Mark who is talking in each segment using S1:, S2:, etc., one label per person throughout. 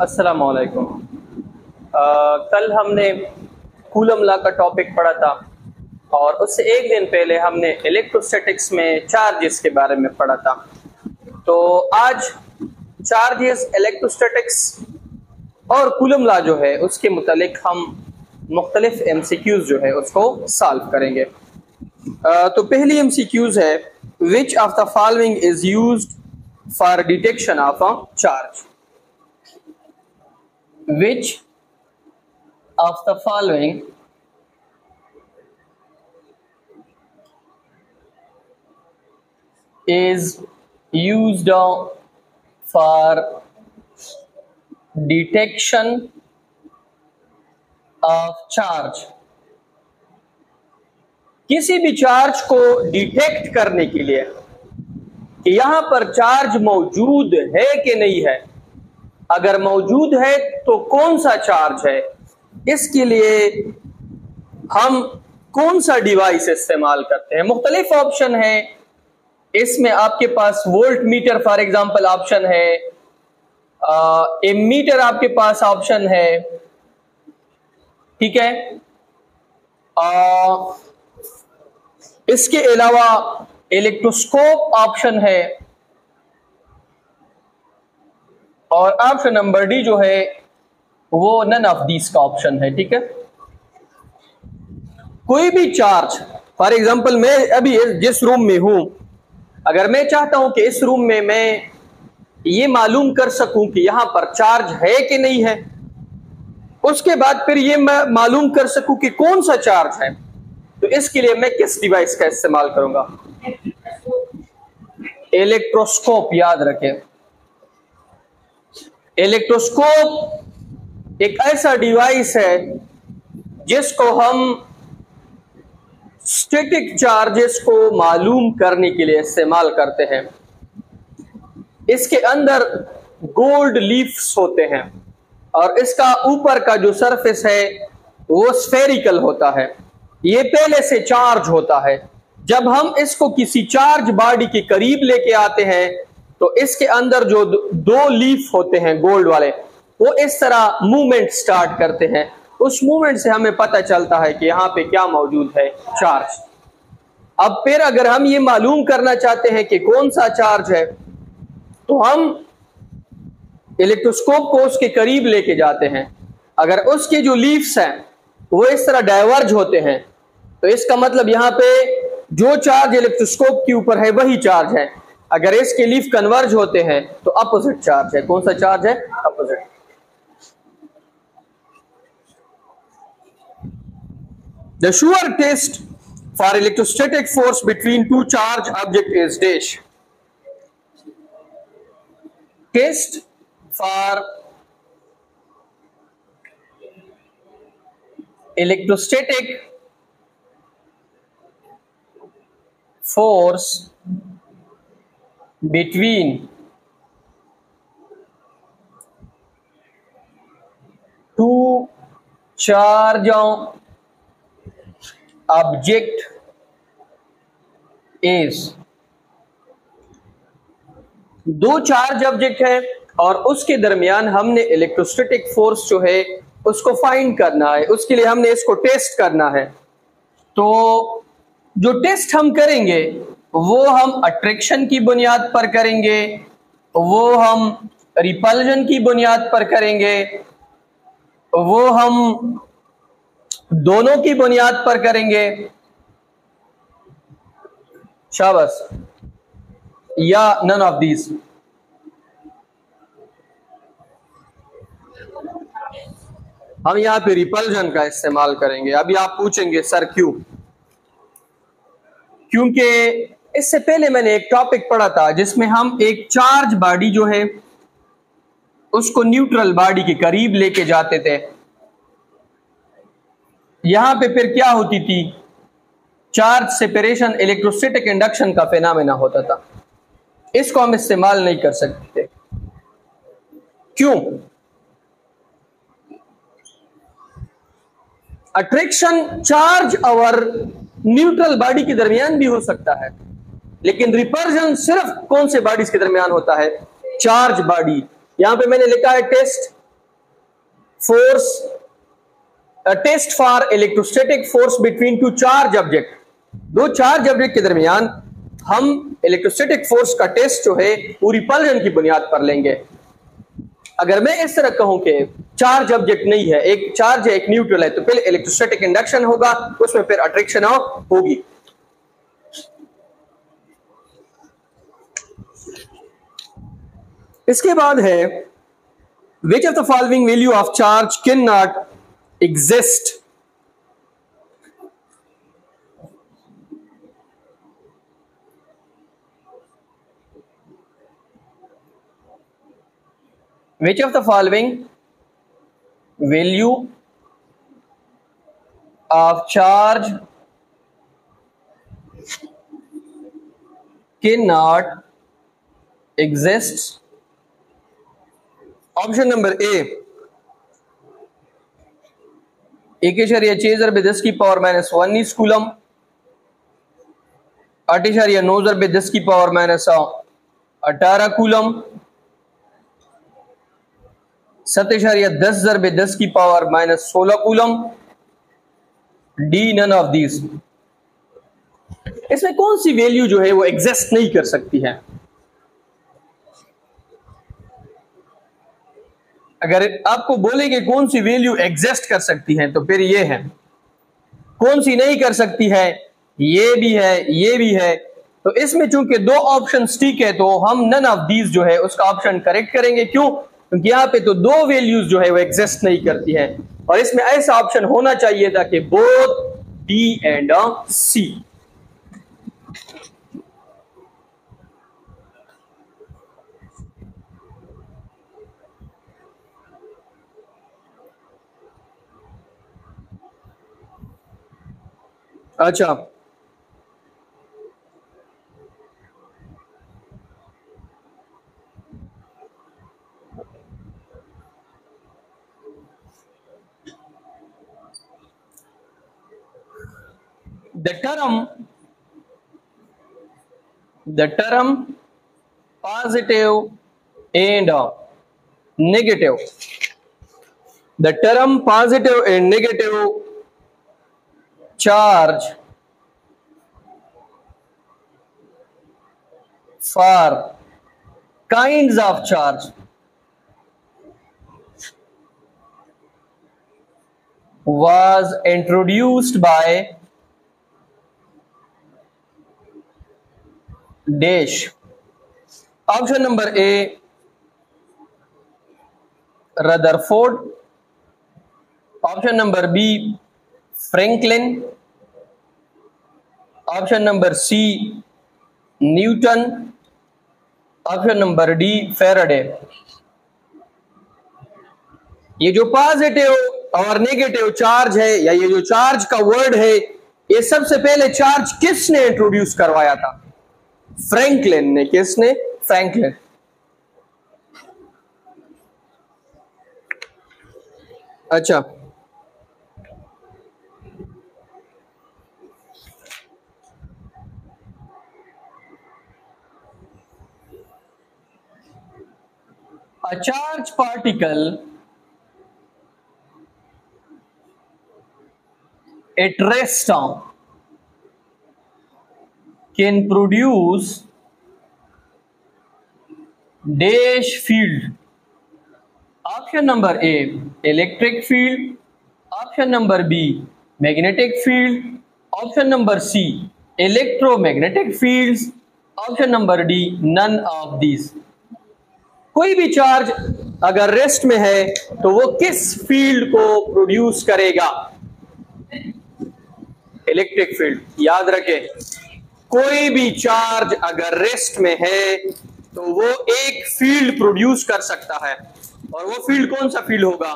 S1: अस्सलामुअलैकुम। कल हमने कूलम लॉ का टॉपिक पढ़ा था और उससे एक दिन पहले हमने इलेक्ट्रोस्टैटिक्स में चार्जेस के बारे में पढ़ा था। तो आज चार्जेस, इलेक्ट्रोस्टैटिक्स और कूलम लॉ जो है उसके मुतालिक हम मुख्तलिफ एमसीक्यूज जो है उसको सॉल्व करेंगे। तो पहली एमसीक्यूज है, which of the following is used for detection of a charge. Which of the following is used for detection of charge? किसी भी चार्ज को डिटेक्ट करने के लिए कि यहां पर चार्ज मौजूद है कि नहीं है, अगर मौजूद है तो कौन सा चार्ज है, इसके लिए हम कौन सा डिवाइस इस्तेमाल करते हैं। मुख्तलिफ ऑप्शन है इसमें, आपके पास volt meter for example option है, एमीटर आपके पास ऑप्शन है, ठीक है। इसके अलावा इलेक्ट्रोस्कोप ऑप्शन है और ऑप्शन नंबर डी जो है वो नन ऑफ दीस का ऑप्शन है, ठीक है। कोई भी चार्ज, फॉर एग्जांपल मैं अभी जिस रूम में हूं, अगर मैं चाहता हूं कि इस रूम में मैं ये मालूम कर सकूं कि यहां पर चार्ज है कि नहीं है, उसके बाद फिर ये मैं मालूम कर सकूं कि कौन सा चार्ज है, तो इसके लिए मैं किस डिवाइस का इस्तेमाल करूंगा? इलेक्ट्रोस्कोप। याद रखें, इलेक्ट्रोस्कोप एक ऐसा डिवाइस है जिसको हम स्टैटिक चार्जेस को मालूम करने के लिए इस्तेमाल करते हैं। इसके अंदर गोल्ड लीफ्स होते हैं और इसका ऊपर का जो सरफेस है वो स्फेरिकल होता है। ये पहले से चार्ज होता है। जब हम इसको किसी चार्ज बॉडी के करीब लेके आते हैं तो इसके अंदर जो दो लीफ होते हैं गोल्ड वाले, वो इस तरह मूवमेंट स्टार्ट करते हैं। उस मूवमेंट से हमें पता चलता है कि यहाँ पे क्या मौजूद है, चार्ज। अब फिर अगर हम ये मालूम करना चाहते हैं कि कौन सा चार्ज है, तो हम इलेक्ट्रोस्कोप को उसके करीब लेके जाते हैं। अगर उसके जो लीफ्स हैं वो इस तरह डाइवर्ज होते हैं, तो इसका मतलब यहाँ पे जो चार्ज इलेक्ट्रोस्कोप के ऊपर है वही चार्ज है। अगर इसके लीफ कन्वर्ज होते हैं तो अपोजिट चार्ज है। कौन सा चार्ज है? Opposite. The sure test for electrostatic force between two charge object is dash. Test for electrostatic force between two charge object is, दो चार्ज ऑब्जेक्ट है और उसके दरमियान हमने इलेक्ट्रोस्टैटिक फोर्स जो है उसको फाइंड करना है। उसके लिए हमने इसको टेस्ट करना है। तो जो टेस्ट हम करेंगे वो हम अट्रैक्शन की बुनियाद पर करेंगे, वो हम रिपल्जन की बुनियाद पर करेंगे, वो हम दोनों की बुनियाद पर करेंगे, शाबाश, या नन ऑफ दीज। हम यहां पे रिपल्जन का इस्तेमाल करेंगे। अभी आप पूछेंगे सर क्यों? क्योंकि इससे पहले मैंने एक टॉपिक पढ़ा था जिसमें हम एक चार्ज बॉडी जो है उसको न्यूट्रल बॉडी के करीब लेके जाते थे। यहां पे फिर क्या होती थी? चार्ज सेपरेशन, इलेक्ट्रोस्टैटिक इंडक्शन का फेनोमेना होता था। इसको हम इस्तेमाल नहीं कर सकते थे। क्यों? अट्रैक्शन चार्ज और न्यूट्रल बॉडी के दरमियान भी हो सकता है, लेकिन रिपल्जन सिर्फ कौन से बॉडीज के दरमियान होता है? Charge body. यहां पे मैंने लिखा है test force, test for electrostatic force between two charge object, दो चार्ज ऑब्जेक्ट के दरमियान हम इलेक्ट्रोस्टैटिक फोर्स का टेस्ट जो है वो रिपल्जन की बुनियाद पर लेंगे। अगर मैं इस तरह कहूं कि चार्ज ऑब्जेक्ट नहीं है, एक चार्ज है एक न्यूट्रल है, तो पहले इलेक्ट्रोस्टैटिक इंडक्शन होगा, उसमें फिर अट्रैक्शन होगी। इसके बाद है which of the following value of charge can not exist, which of the following value of charge cannot exist? Option number ए 1.6 की पावर माइनस 19 कूलम, 8.9 की पावर माइनस 18 कूलम, 7.10 की power minus 16 coulomb, D none of these. इसमें कौन सी value जो है वो exist नहीं कर सकती है? अगर आपको बोले कि कौन सी वैल्यू एग्जिस्ट कर सकती है तो फिर ये है, कौन सी नहीं कर सकती है, ये भी है ये भी है। तो इसमें चूंकि दो ऑप्शन ठीक है तो हम नन ऑफ दीज जो है उसका ऑप्शन करेक्ट करेंगे। क्यों? क्योंकि यहां पे तो दो वैल्यूज जो है वो एग्जिस्ट नहीं करती है, और इसमें ऐसा ऑप्शन होना चाहिए था कि बोथ डी एंड सी। अच्छा, the term positive and negative, the term positive and negative charge for kinds of charge was introduced by dash। Option number A Rutherford, option number B Franklin, option number C Newton, option number D Faraday. ये जो positive और negative charge है, या ये जो charge का word है, ये सबसे पहले चार्ज किसने इंट्रोड्यूस करवाया था? फ्रैंकलिन ने। किसने? फ्रैंकलिन। अच्छा, a charge particle at rest can produce dash field। Option number A electric field, option number B magnetic field, option number C electromagnetic fields, option number D none of these. कोई भी charge अगर rest में है तो वो किस field को produce करेगा? Electric field. याद रखें, कोई भी चार्ज अगर रेस्ट में है तो वो एक फील्ड प्रोड्यूस कर सकता है, और वो फील्ड कौन सा फील्ड होगा?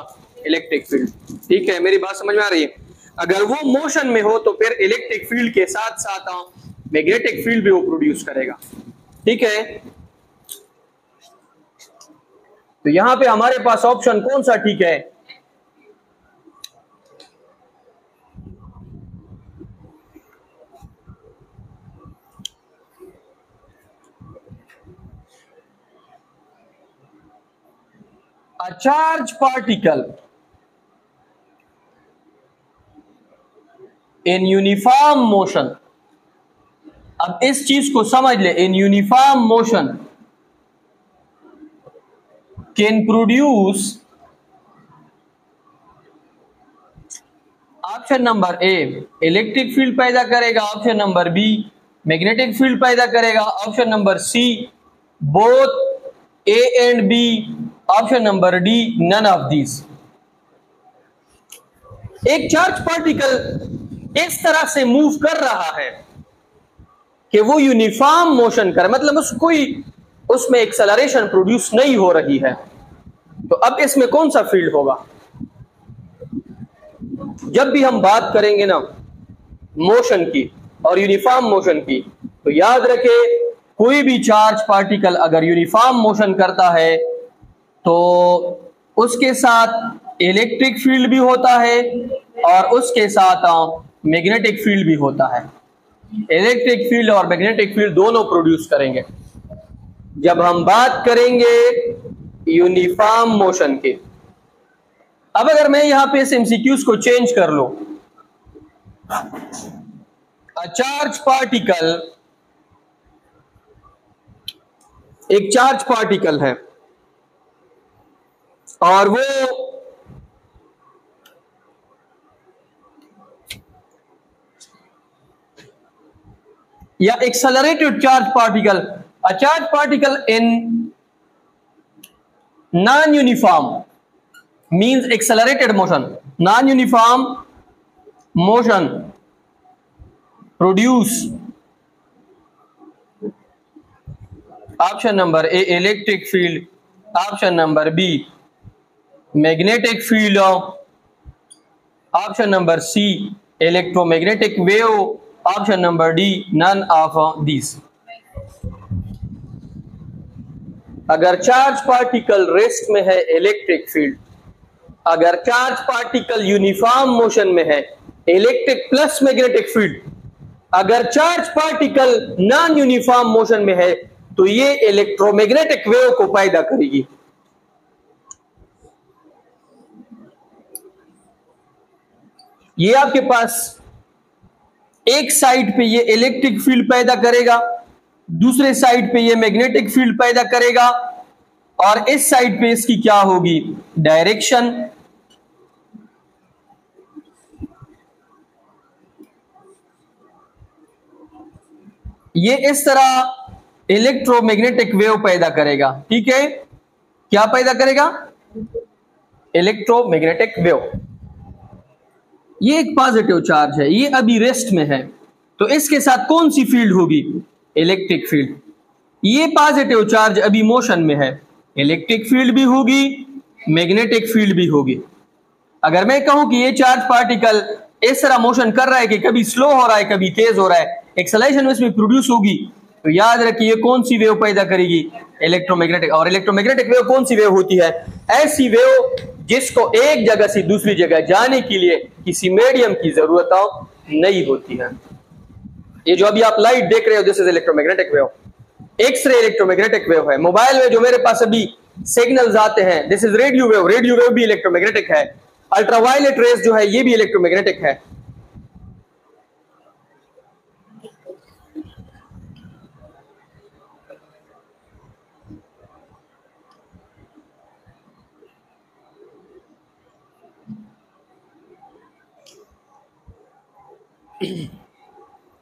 S1: Electric field. ठीक है, मेरी बात समझ में आ रही है? अगर वो मोशन में हो तो फिर इलेक्ट्रिक फील्ड के साथ साथ मैग्नेटिक फील्ड भी वो प्रोड्यूस करेगा। ठीक है, तो यहां पे हमारे पास ऑप्शन कौन सा ठीक है? A charge particle in uniform motion, अब इस चीज को समझ ले, in uniform motion can produce, option number A electric field पैदा करेगा, option number B magnetic field पैदा करेगा, option number C both A and B, option number D none of these. एक चार्ज पार्टिकल इस तरह से मूव कर रहा है कि वो यूनिफॉर्म मोशन करे, मतलब उसमें एक्सेलरेशन प्रोड्यूस नहीं हो रही है, तो अब इसमें कौन सा फील्ड होगा? जब भी हम बात करेंगे ना मोशन की और यूनिफॉर्म मोशन की, तो याद रखे कोई भी चार्ज पार्टिकल अगर यूनिफॉर्म मोशन करता है तो उसके साथ इलेक्ट्रिक फील्ड भी होता है और उसके साथ मैग्नेटिक फील्ड भी होता है। इलेक्ट्रिक फील्ड और मैग्नेटिक फील्ड दोनों प्रोड्यूस करेंगे जब हम बात करेंगे यूनिफॉर्म मोशन की। अब अगर मैं यहां पे इस एमसीक्यूज को चेंज कर लो, अ चार्ज पार्टिकल, एक चार्ज पार्टिकल है और वो या accelerated charge particle, a charge particle in non uniform means accelerated motion, non-uniform motion produce option number A electric field, option number B magnetic field, option number C electromagnetic wave, option number D none of these। अगर charge particle rest में है electric field, अगर charge particle uniform motion में है electric plus magnetic field, अगर charge particle non uniform motion में है तो ये इलेक्ट्रोमैग्नेटिक वेव को पैदा करेगी। ये आपके पास एक साइड पे ये इलेक्ट्रिक फील्ड पैदा करेगा, दूसरे साइड पे ये मैग्नेटिक फील्ड पैदा करेगा और इस साइड पे इसकी क्या होगी डायरेक्शन। ये इस तरह इलेक्ट्रोमैग्नेटिक वेव पैदा करेगा। ठीक है, क्या पैदा करेगा? Electromagnetic wave. ये एक पॉजिटिव चार्ज है, ये अभी रेस्ट में है, तो इसके साथ कौन सी फील्ड होगी? Electric field. ये पॉजिटिव चार्ज अभी मोशन में है, इलेक्ट्रिक फील्ड भी होगी, मैग्नेटिक फील्ड भी होगी। अगर मैं कहूं कि ये चार्ज पार्टिकल इस तरह मोशन कर रहा है कि कभी स्लो हो रहा है कभी तेज हो रहा है, एक्सेलरेशन इसमें प्रोड्यूस होगी, तो याद रखिए कौन सी वेव पैदा करेगी? इलेक्ट्रोमैग्नेटिक। और इलेक्ट्रोमैग्नेटिक वेव कौन सी वेव होती है? ऐसी वेव जिसको एक जगह से दूसरी जगह जाने के लिए किसी मीडियम की जरूरत नहीं होती है। ये जो अभी आप लाइट देख रहे हो, this is electromagnetic wave. X ray electromagnetic wave है। मोबाइल में जो मेरे पास अभी सिग्नल्स आते हैं, this is radio wave. Radio wave भी इलेक्ट्रोमैग्नेटिक है। अल्ट्रावायलेट रेस जो है ये भी इलेक्ट्रोमैग्नेटिक है।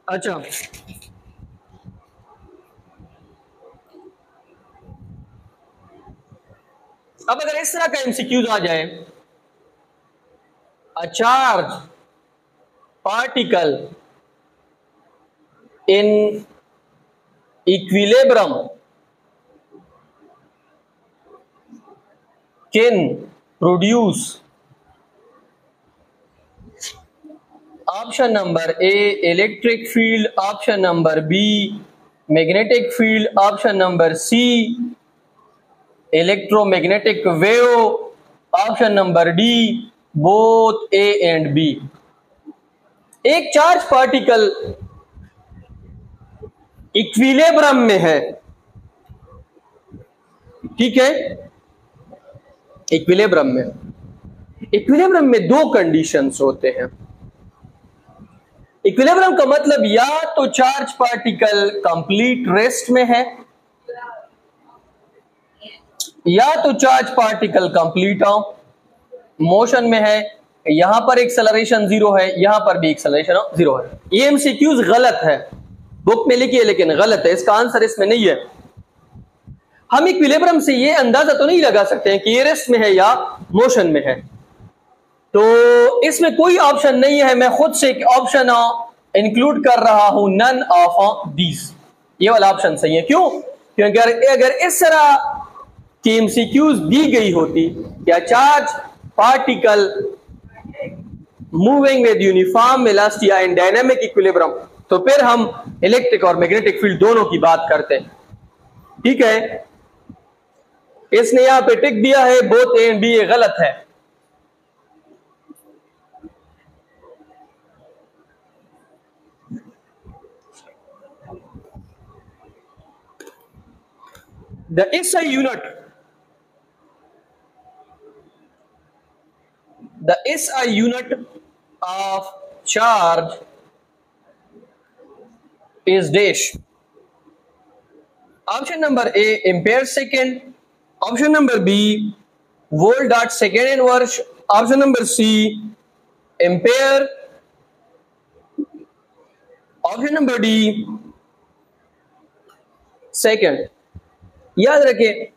S1: अच्छा, अब अगर इस तरह का एमसीक्यूज आ जाए, a charge particle in equilibrium can produce option number A electric field, option number B magnetic field, option number C electromagnetic wave, option number D both A and B. एक चार्ज पार्टिकल इक्विलिब्रियम में है, ठीक है, equilibrium में दो conditions होते हैं। Equilibrium का मतलब या तो चार्ज पार्टिकल कंप्लीट रेस्ट में है, या तो चार्ज पार्टिकल कंप्लीट मोशन में है, यहां पर एक्सेलरेशन जीरो है, यहां पर भी एक्सेलरेशन जीरो है। ये एमसीक्यूज गलत है, बुक में लिखिए लेकिन गलत है, इसका आंसर इसमें नहीं है। हम इक्विलिब्रियम से ये अंदाजा तो नहीं लगा सकते हैं कि ये रेस्ट में है या मोशन में है, तो इसमें कोई ऑप्शन नहीं है। मैं खुद से एक ऑप्शन इंक्लूड कर रहा हूं, नन ऑफ दीज, ये वाला ऑप्शन सही है। क्यों? क्योंकि अगर इस तरह की एमसीक्यूज दी गई होती, क्या charge particle moving with uniform velocity या इन डायनेमिक इक्विलिब्रियम, तो फिर हम इलेक्ट्रिक और मैग्नेटिक फील्ड दोनों की बात करते हैं। ठीक है, इसने यहां पे टिक दिया है बोथ ए एंड बी, ये गलत है। The SI unit, the SI unit of charge is dash. Option number A, ampere second. Option number B, volt dot second inverse. Option number C, ampere. Option number D, second. याद रखें,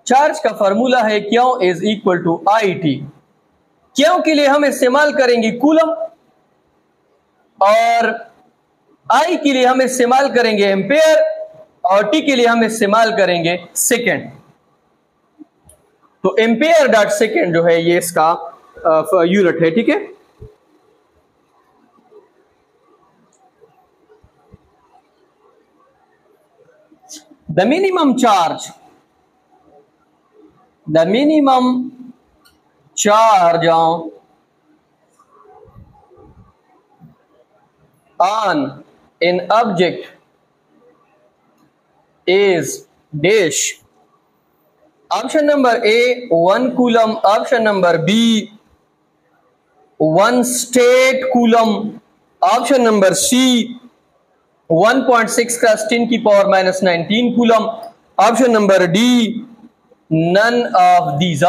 S1: charge का formula है Q is equal to I T. Q के लिए हम इस्तेमाल करेंगे coulomb, और आई के लिए हम इस्तेमाल करेंगे एम्पेयर, और टी के लिए हम इस्तेमाल करेंगे सेकेंड। तो एम्पेयर डॉट सेकेंड जो है ये इसका यूनिट है। ठीक है, the minimum charge on an object is dash. Option number A, 1 coulomb. Option number B, 1 state coulomb. Option number C, 1.6 cross 10 की power minus 19 coulomb. Option number D, none of these.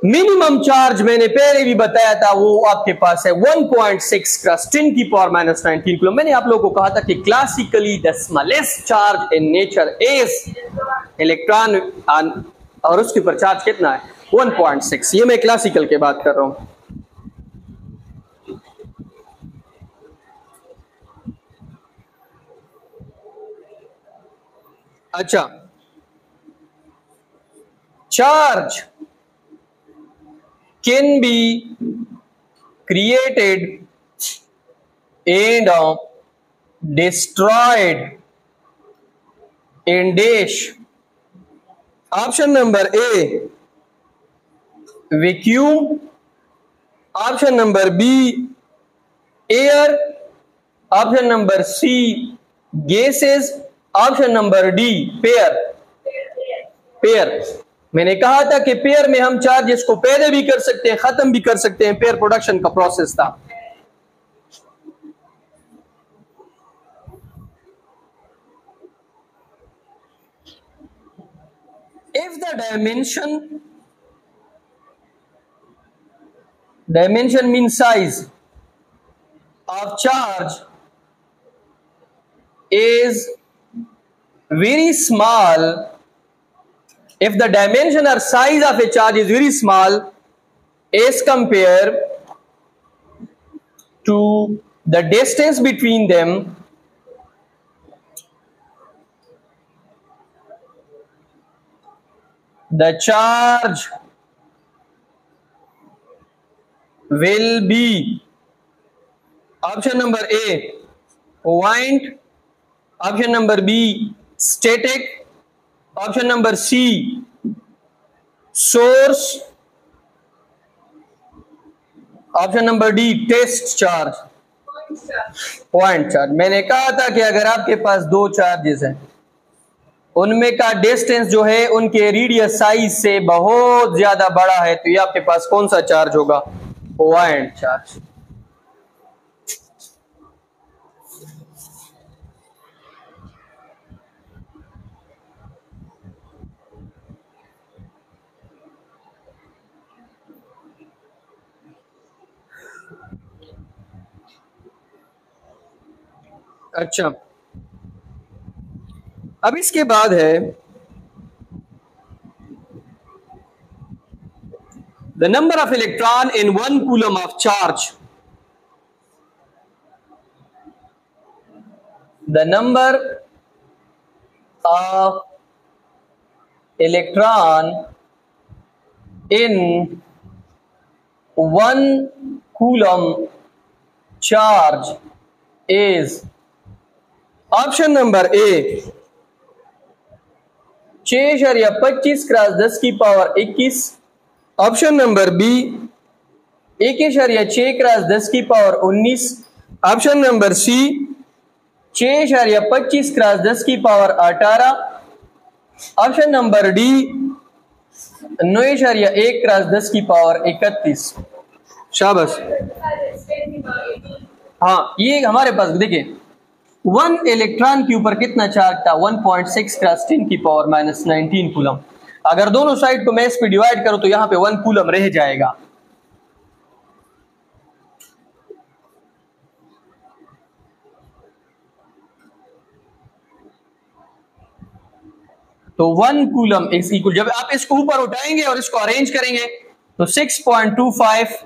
S1: Minimum charge मैंने पहले भी बताया था, वो आपके पास है 1.6 क्रॉस 10 की पावर माइनस 19 कूलम। मैंने आप लोगों को कहा था कि classically the smallest charge in nature is electron, और उसके ऊपर चार्ज कितना है 1.6। ये मैं क्लासिकल की बात कर रहा हूं। अच्छा, charge can be created and destroyed in dash. Option number A, vacuum. Option number B, air. Option number C, gases. Option number D, pair. मैंने कहा था कि पेयर में हम चार्जेस को पैदा भी कर सकते हैं, खत्म भी कर सकते हैं। पेयर प्रोडक्शन का प्रोसेस था। If the dimension mean size of charge is very small, if the dimension or size of a charge is very small as compared to the distance between them, the charge will be, option number A, buoyant. Option number B, static. Option number C, source. Option number D, test charge, point charge. मैंने कहा था कि अगर आपके पास दो charges हैं, उनमें का डिस्टेंस जो है उनके रेडियस साइज से बहुत ज्यादा बड़ा है, तो ये आपके पास कौन सा चार्ज होगा? Point charge. अच्छा, अब इसके बाद है the number of electron in 1 coulomb of charge. The number of electron in 1 coulomb charge is option number A 6.25 cross 10 की power 21, option number B 1.6 cross 10 की power 19, option number C 6.25 cross 10 की power 18, option number D 9.1 cross 10 की power 31। शाबाश। हाँ, ये हमारे पास देखिए 1 electron के ऊपर कितना चार्ज था, 1.6 क्रॉस 10 की पावर -19 कूलम। अगर दोनों साइड को मैस पे डिवाइड करो तो यहां पे 1 कूलम रह जाएगा। तो 1 कूलम इज इक्वल, जब आप इसको ऊपर उठाएंगे और इसको अरेंज करेंगे तो 6.25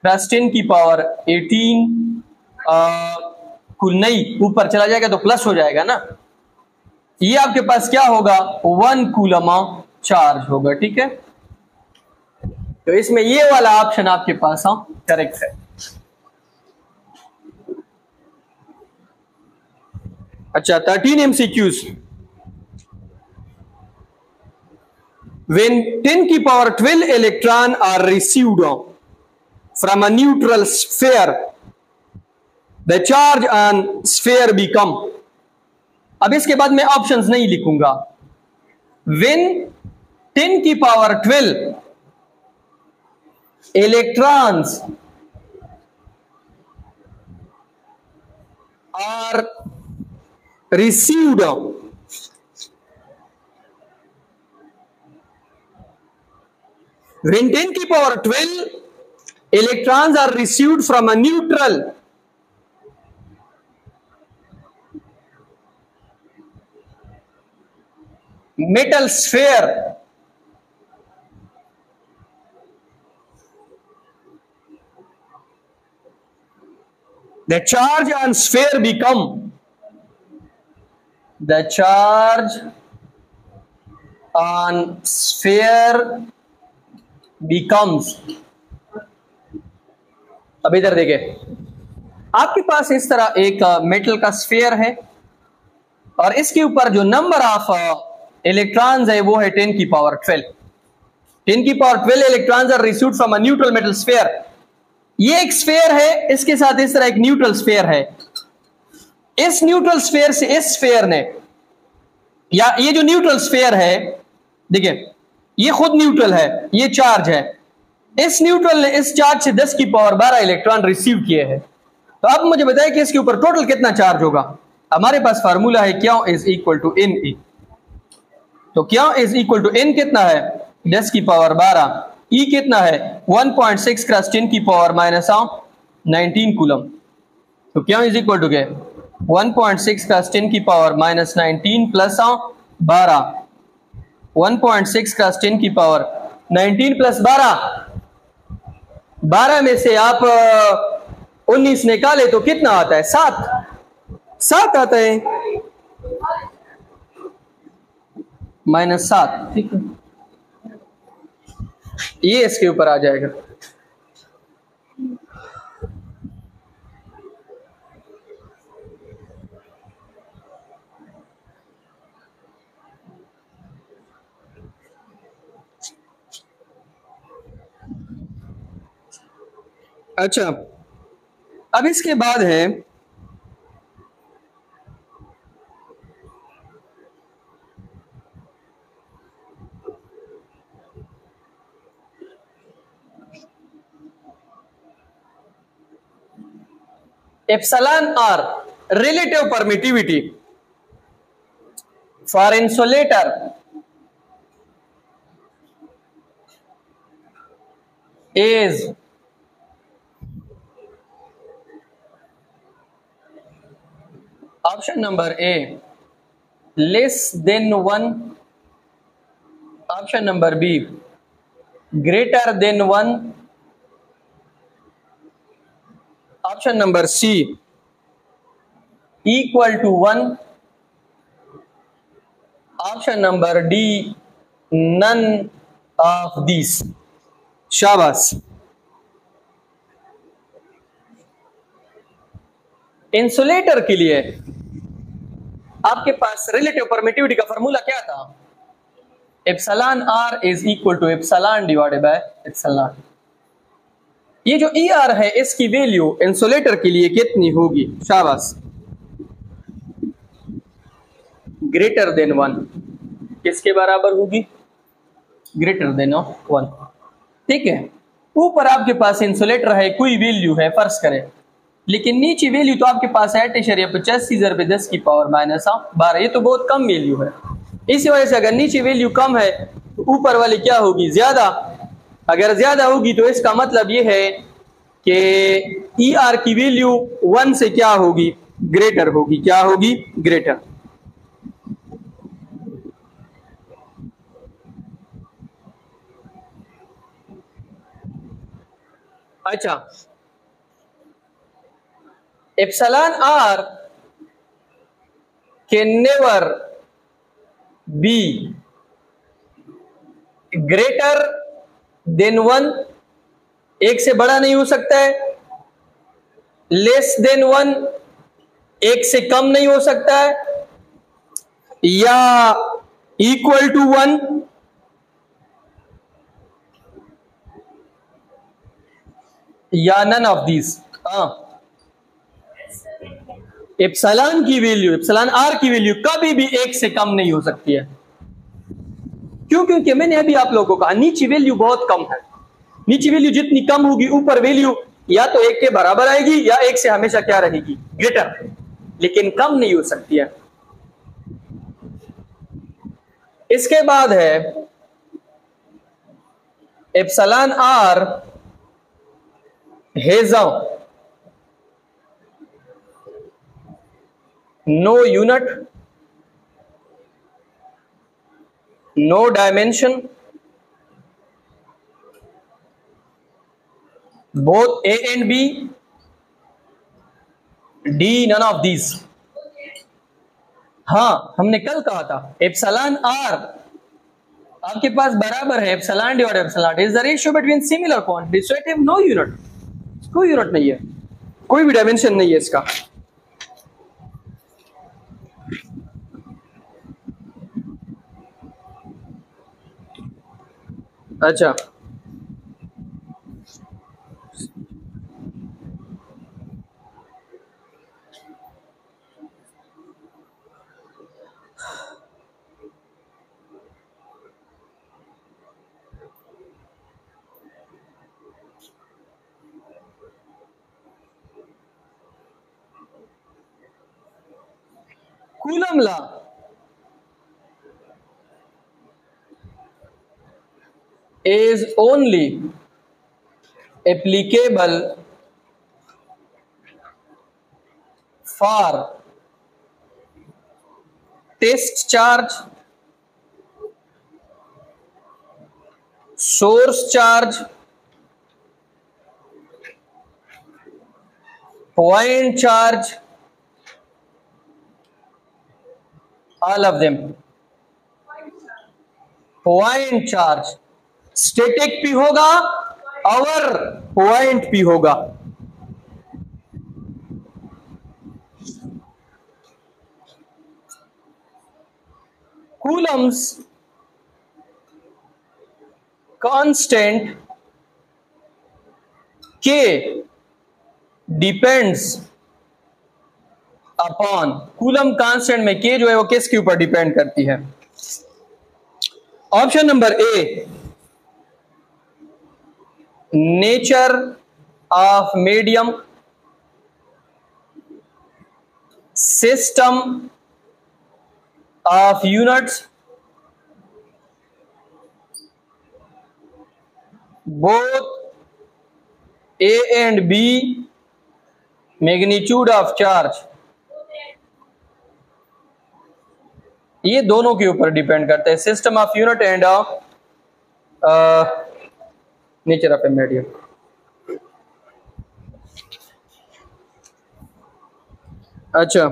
S1: क्रॉस 10 की पावर 18 कुल नहीं ऊपर चला जाएगा तो प्लस हो जाएगा ना। ये आपके पास क्या होगा, 1 कूलम चार्ज होगा। ठीक है, तो इसमें ये वाला ऑप्शन आपके पास करेक्ट है। अच्छा, 13 MCQs। When 10 की power 12 electron are received from a neutral sphere, the charge on sphere become। अब इसके बाद मैं ऑप्शंस नहीं लिखूंगा। When 10 की power 12 electrons are received when 10 की power 12 electrons are received from a neutral metal sphere, the charge on sphere become, the charge on sphere becomes। अब इधर देखिए, आपके पास इस तरह एक मेटल का स्फीयर है और इसके ऊपर जो नंबर ऑफ इलेक्ट्रॉन्स है वो है 10 की पावर 12। 10 की power 12 electrons are received from a neutral metal sphere. ये एक स्फीयर है, इसके साथ इस तरह एक न्यूट्रल स्फीयर है। इस न्यूट्रल स्फीयर से इस स्फीयर ने, या ये जो न्यूट्रल स्फीयर है देखिए ये खुद न्यूट्रल है, ये चार्ज है, इस न्यूट्रल ने इस चार्ज से 10 की पावर 12 इलेक्ट्रॉन रिसीव किए हैं। तो अब मुझे बताएं कि इसके ऊपर टोटल कितना चार्ज होगा। हमारे पास फार्मूला है Q is equal to N E. तो Q is equal to N कितना है, 10 की पावर 12, ई कितना है 1.6 क्रॉस 10 की पावर -19 कूलम। तो Q is equal to 1.6 cross 10 की पावर -19 प्लस 12, 1.6 क्रॉस 10 की पावर 19 प्लस 12 में से आप 19 निकाले तो कितना आता है, 7 आता है, -7। ठीक है, ये इसके ऊपर आ जाएगा। अच्छा, अब इसके बाद है epsilon R, relative permittivity for insulator is option number A less than 1, option number B greater than 1, option number C equal to 1, option number D none of this. शाबाश। इंसुलेटर के लिए आपके पास रिलेटिव परमिटिविटी का formula क्या था? Epsilon R is equal to epsilon divided by epsilon. ये जो ई आर है इसकी वैल्यू इंसुलेटर के लिए कितनी होगी? शाबाश। ग्रेटर देन 1 किसके बराबर होगी? Greater than 1। ठीक है, ऊपर आपके पास इंसुलेटर है, कोई वैल्यू है फर्ज करें, लेकिन नीचे वैल्यू तो आपके पास है 8.85 × 10⁻⁻⁻⁻। ये तो बहुत कम वैल्यू है। इसी वजह से अगर नीचे वैल्यू कम है तो ऊपर वाली क्या होगी? ज्यादा। अगर ज्यादा होगी तो इसका मतलब ये है कि ई आर की वैल्यू 1 से क्या होगी? ग्रेटर होगी। क्या होगी? ग्रेटर। अच्छा, epsilon R can never be greater than 1, एक से बड़ा नहीं हो सकता है। लेस देन 1, एक से कम नहीं हो सकता है, या इक्वल टू 1, या नन ऑफ दीज। एप्सिलॉन की वैल्यू, एप्सिलॉन आर की वैल्यू कभी भी एक से कम नहीं हो सकती है। क्यों? क्योंकि मैंने अभी आप लोगों को कहा नीचे वैल्यू बहुत कम है। नीचे वैल्यू जितनी कम होगी ऊपर वैल्यू या तो एक के बराबर आएगी या एक से हमेशा क्या रहेगी? ग्रेटर, लेकिन कम नहीं हो सकती है। इसके बाद है epsilon R has no unit, no dimension, both A and B, D none of these. हाँ, हमने कल कहा था एप्सिलॉन आर आपके पास बराबर है epsilon divided epsilon is the ratio between similar quantities, so it have no unit. कोई यूनिट नहीं है, कोई भी डायमेंशन नहीं है इसका। अच्छा, coulomb law is only applicable for test charge, source charge, point charge, all of them. point charge static भी होगा और पॉइंट भी होगा। कूलम्स कांस्टेंट के डिपेंड्स अपॉन, कूलम कांस्टेंट में के जो है वो किसके ऊपर डिपेंड करती है? Option number A nature of medium, system of units, both A and B, magnitude of charge, ये दोनों के ऊपर डिपेंड करता है, system of unit and nature of a medium. अच्छा,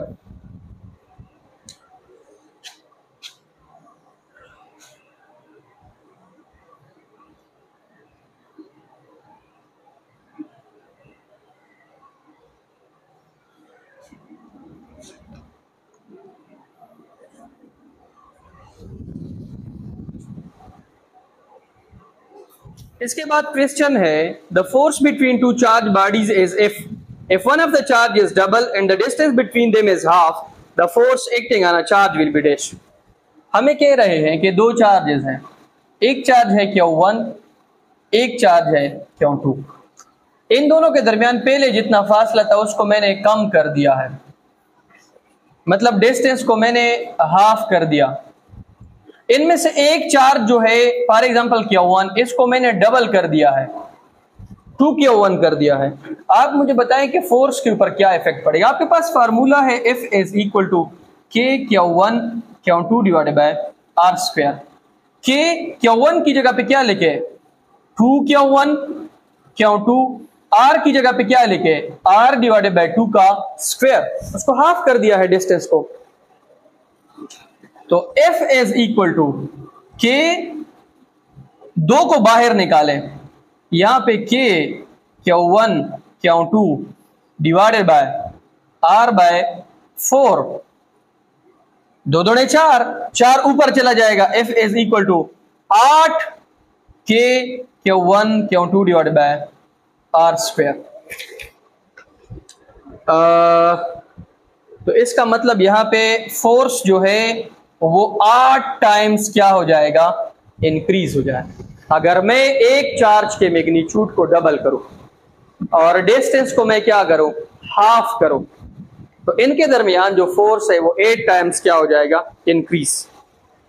S1: इसके बाद क्वेश्चन है the force between two charge bodies is if one of the charge is double and the distance between them is half, the force acting on a charge will be dash. हमें कह रहे हैं कि दो charges हैं, एक charge है Q1, एक चार्ज है Q2। इन दोनों के दरमियान पहले जितना फासला था उसको मैंने कम कर दिया है, मतलब डिस्टेंस को मैंने हाफ कर दिया। इनमें से एक चार्ज जो है फॉर एग्जांपल Q1, इसको मैंने डबल कर दिया है, 2Q1 कर दिया है। आप मुझे बताएं कि फोर्स के ऊपर क्या इफेक्ट पड़ेगा। आपके पास फार्मूला है F is equal to K Q1 Q2 divided by R square. K Q1 की जगह पे क्या लिखे 2Q1 Q2, R की जगह पे क्या लिखे R डिवाइडेड बाय 2 का स्क्वायर, उसको हाफ कर दिया है डिस्टेंस को। तो F is equal to K, दो को बाहर निकालें, यहां पे K Q1 Q2 divided by R by 4, दो दोड़े चार, चार ऊपर चला जाएगा। F is equal to 8 K Q1 Q2 divided by R square. तो इसका मतलब यहां पे फोर्स जो है वो 8 टाइम्स क्या हो जाएगा, इंक्रीज हो जाएगा। अगर मैं एक चार्ज के मैग्नीट्यूड को डबल करूं और डिस्टेंस को मैं क्या करूं, हाफ करूं, तो इनके दरमियान जो फोर्स है वो 8 टाइम्स क्या हो जाएगा, increase.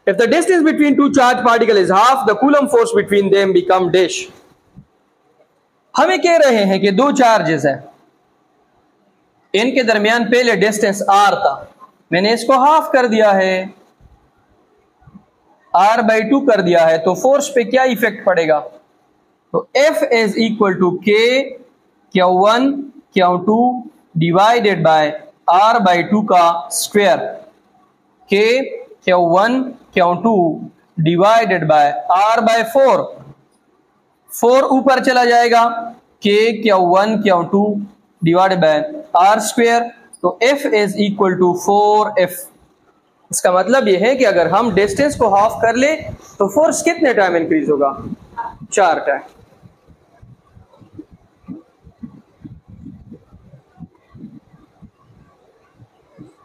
S1: If the distance between two charge particle is half, the coulomb force between them become dash. हमें कह रहे हैं कि दो चार्जेस हैं, इनके दरमियान पहले डिस्टेंस R था, मैंने इसको हाफ कर दिया है, R/2 कर दिया है, तो फोर्स पे क्या इफेक्ट पड़ेगा। तो F is equal to K Q1 Q2 divided by R/2 का square. K Q1 Q2 divided bye R/4, 4 ऊपर चला जाएगा, K Q1 Q2 divided by R square. तो F is equal to 4F। इसका मतलब यह है कि अगर हम डिस्टेंस को हाफ कर ले तो फोर्स कितने टाइम इंक्रीज होगा, 4 टाइम।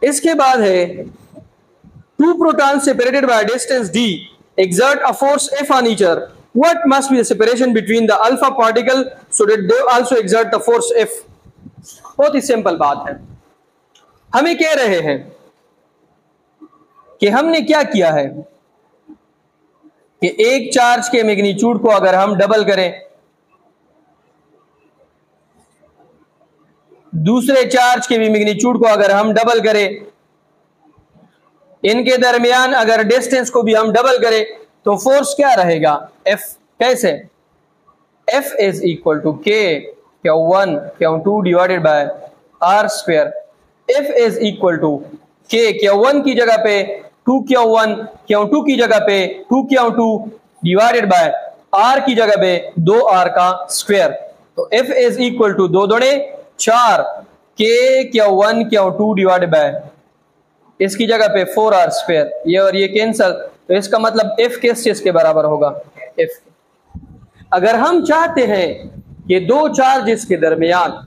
S1: इसके बाद है two proton separated by distance d exert a force F on each other, what must be the separation between the alpha particle so that they also exert the force F। बहुत ही simple बात है। हमें कह रहे हैं कि हमने क्या किया है कि एक चार्ज के मैग्नीट्यूड को अगर हम डबल करें, दूसरे चार्ज के भी मैग्नीट्यूड को अगर हम डबल करें, इनके दरमियान अगर डिस्टेंस को भी हम डबल करें, तो फोर्स क्या रहेगा, F। कैसे, F is equal to K Q1 Q2 divided by R square. F is equal to K Q1 की जगह पे 2Q1, Q2 की जगह पे 2Q2 डिवाइडेड बाय R की जगह पे 2R का स्क्वायर। तो F इज इक्वल टू 2 दोड़े 4 K Q1 Q2 divided by इसकी जगह पे 4R स्क्वायर, ये और ये कैंसल। तो इसका मतलब F किस चीज के बराबर होगा, F। अगर हम चाहते हैं कि दो चार्जेस के दरमियान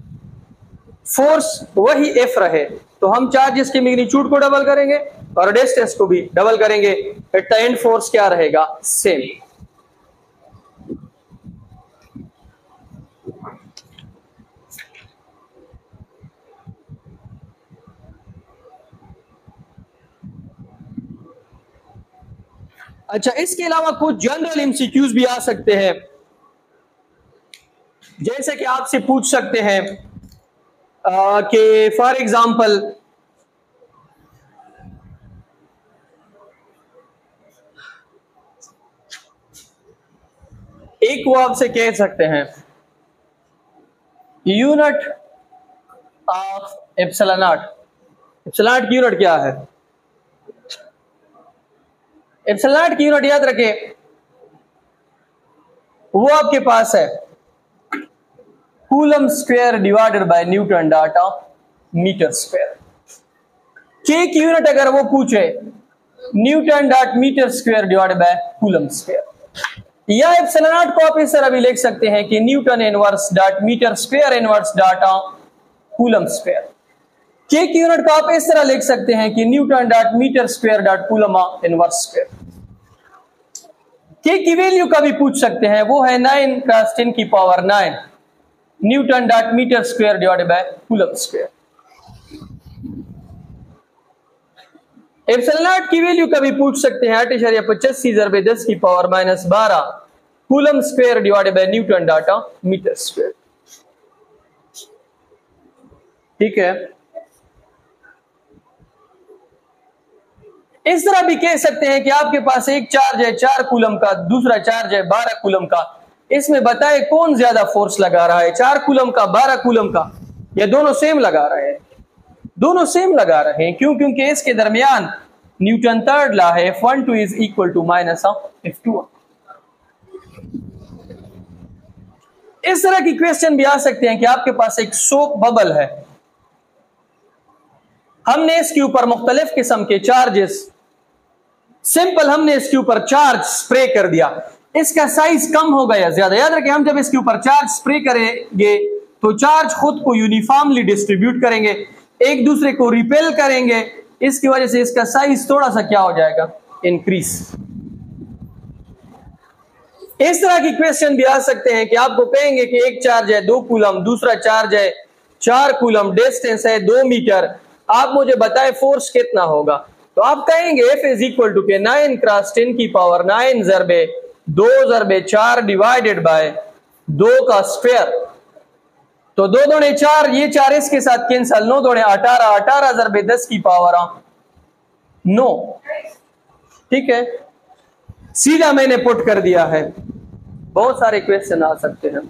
S1: फोर्स वही F रहे, तो हम चार्जेस के मैग्नीट्यूड को डबल करेंगे और डिस्टेंस को भी डबल करेंगे। एट द एंड फोर्स क्या रहेगा, सेम। अच्छा, इसके अलावा कुछ जनरल एमसीक्यूज भी आ सकते हैं, जैसे कि आपसे पूछ सकते हैं कि फॉर एग्जांपल एक वो आपसे कह सकते हैं unit of epsilon not. Epsilon naught की यूनिट क्या है? एप्सिलॉन नॉट की यूनिट याद रखे, वो आपके पास है coulomb square divided by newton dot metre square. K की यूनिट अगर वो पूछे newton dot metre square divided by coulomb square, या एप्सिलॉन नॉट को आप इस तरह भी लिख सकते हैं कि newton inverse dot metre square inverse dot coulomb square. K की यूनिट को आप इस तरह लिख सकते हैं कि newton dot metre square dot coulomb inverse square. K की वैल्यू का भी पूछ सकते हैं, वो है 9 × 10 की power 9 newton dot metre square divided by coulomb square. Epsilon naught की वैल्यू का भी पूछ सकते हैं 8.85 × 10 की power -12 coulomb square divided by newton dot metre square. ठीक है, इस तरह भी कह सकते हैं कि आपके पास एक चार्ज है 4 कूलम का, दूसरा चार्ज है 12 कूलम का, इसमें बताए कौन ज्यादा फोर्स लगा रहा है, 4 कूलम का 12 कूलम का, या दोनों सेम लगा रहे हैं? दोनों सेम लगा रहे हैं। क्यों? क्योंकि इसके दरमियान न्यूटन थर्ड लॉ है F12 is equal to -F21। इस तरह की क्वेश्चन भी आ सकते हैं कि आपके पास एक सोप बबल है, हमने इसके ऊपर मुख्तलिफ किस्म के चार्जेस, सिंपल हमने इसके ऊपर चार्ज स्प्रे कर दिया, इसका साइज कम हो गया ज्यादा। याद रखें, हम जब इसके ऊपर चार्ज स्प्रे करेंगे तो चार्ज खुद को यूनिफॉर्मली डिस्ट्रीब्यूट करेंगे, एक दूसरे को रिपेल करेंगे, इसकी वजह से इसका साइज थोड़ा सा क्या हो जाएगा, इंक्रीज। इस तरह की क्वेश्चन भी आ सकते हैं कि आपको कहेंगे कि एक चार्ज है 2 कूलम, दूसरा चार्ज है 4 कूलम, डिस्टेंस है 2 मीटर, आप मुझे बताएं फोर्स कितना होगा। तो आप कहेंगे F इज इक्वल टू के 9 × 10 की पावर 9 ज़रबे 2 ज़रबे 4 डिवाइडेड बाय 2 का स्क्वायर। तो 2 दूने 4, ये 4 इसके साथ कैंसल, 9 दूने 18, 18 ज़रबे 10 की पावर 9। ठीक है, सीधा मैंने पुट कर दिया है। बहुत सारे क्वेश्चन आ सकते हैं।